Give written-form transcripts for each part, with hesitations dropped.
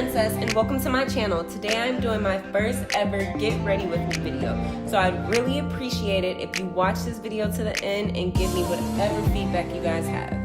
Princess and welcome to my channel. Today I'm doing my first ever get ready with me video. So I'd really appreciate it if you watch this video to the end and give me whatever feedback you guys have.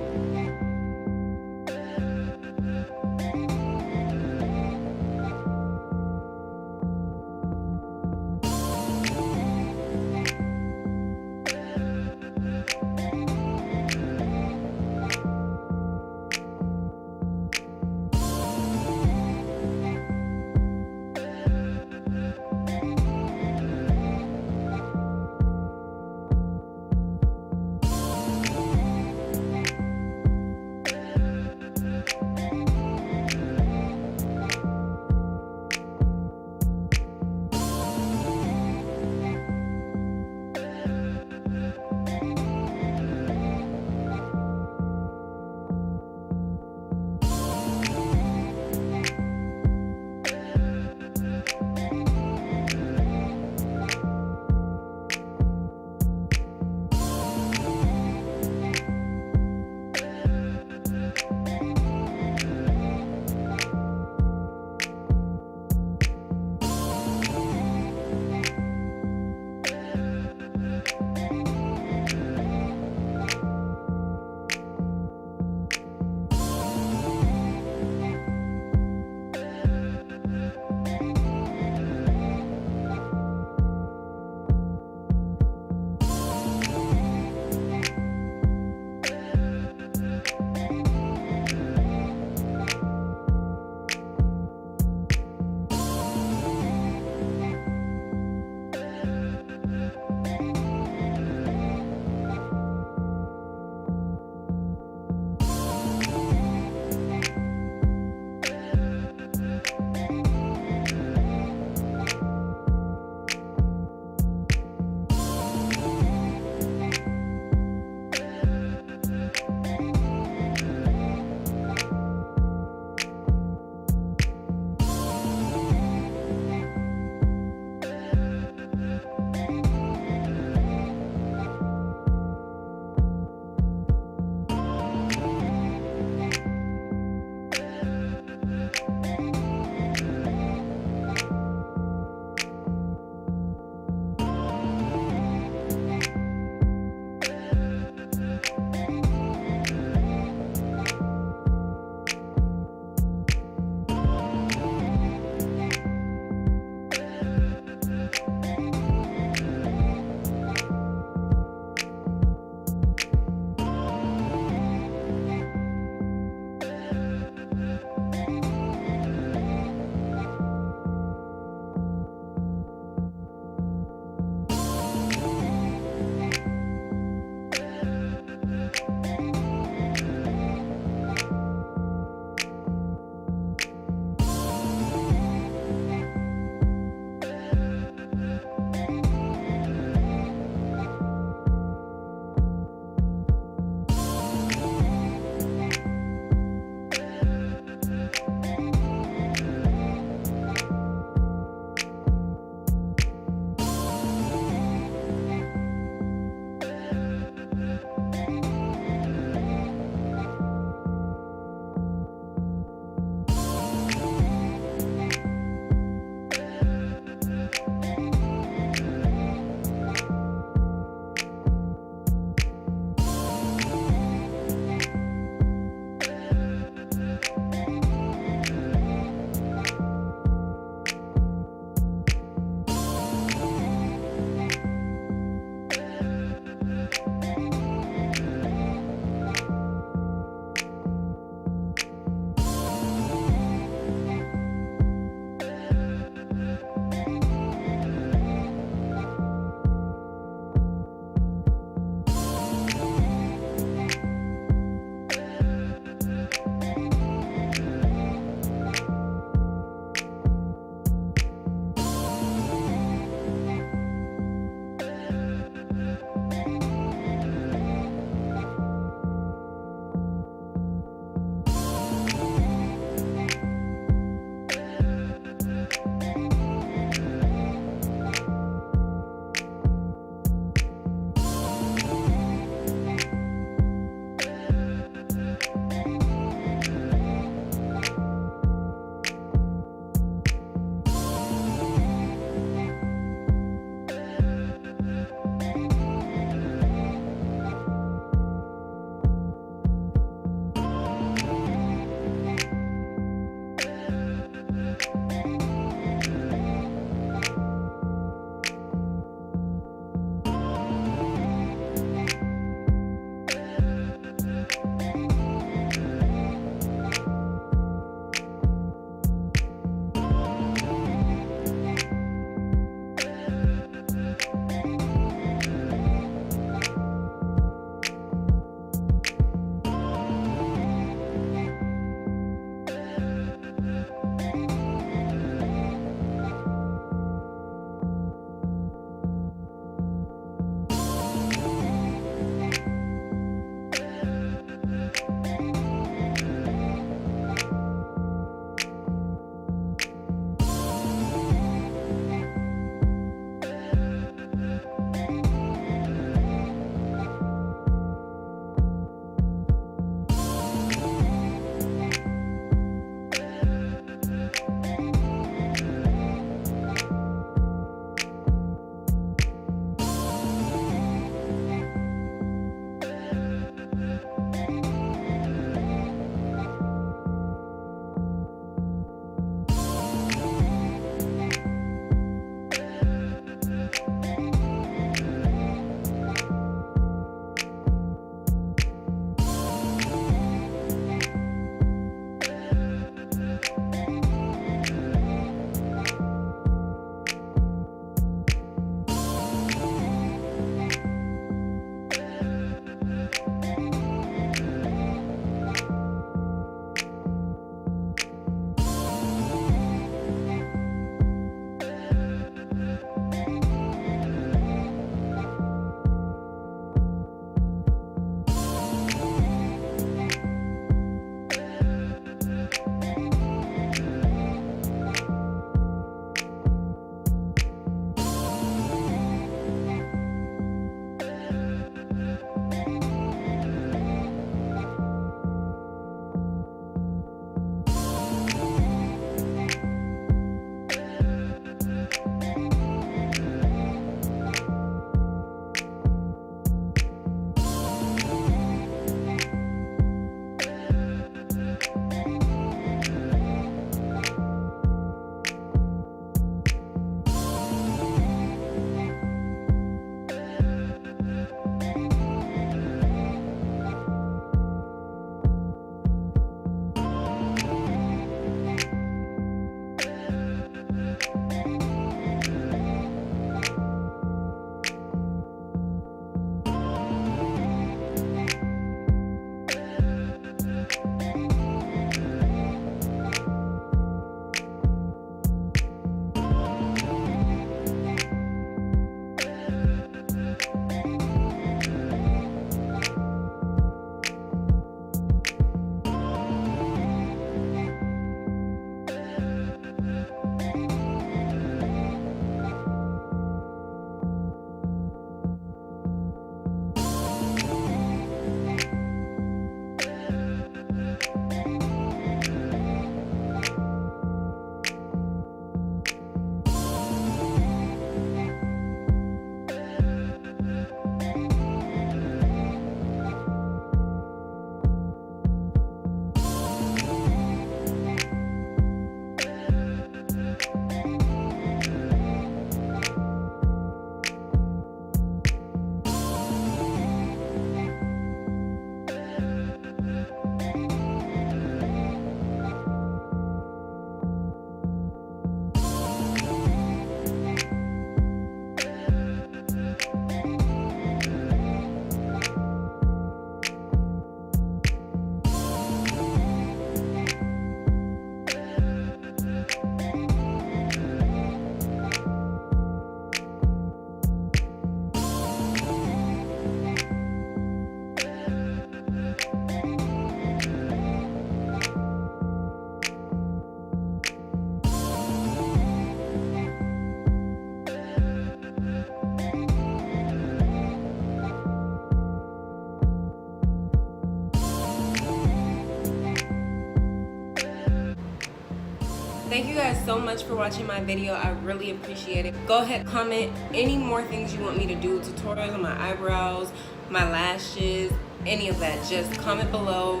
Thank you guys so much for watching my video. I really appreciate it. Go ahead, comment any more things you want me to do, tutorials on my eyebrows, my lashes, any of that. Just comment below.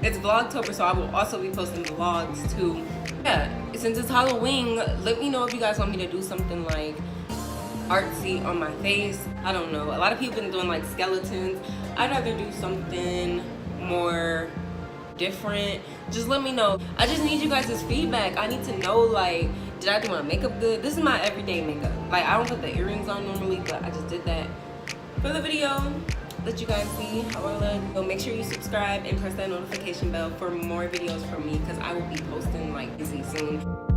It's Vlogtober, so I will also be posting vlogs too. Yeah, since it's Halloween, let me know if you guys want me to do something like artsy on my face. I don't know. A lot of people been doing like skeletons. I'd rather do something more different. Just let me know. I just need you guys' feedback. I need to know, like, did I do my makeup good? This is my everyday makeup. Like, I don't put the earrings on normally, but I just did that for the video. Let you guys see how I look. So make sure you subscribe and press that notification bell for more videos from me, because I will be posting like busy soon.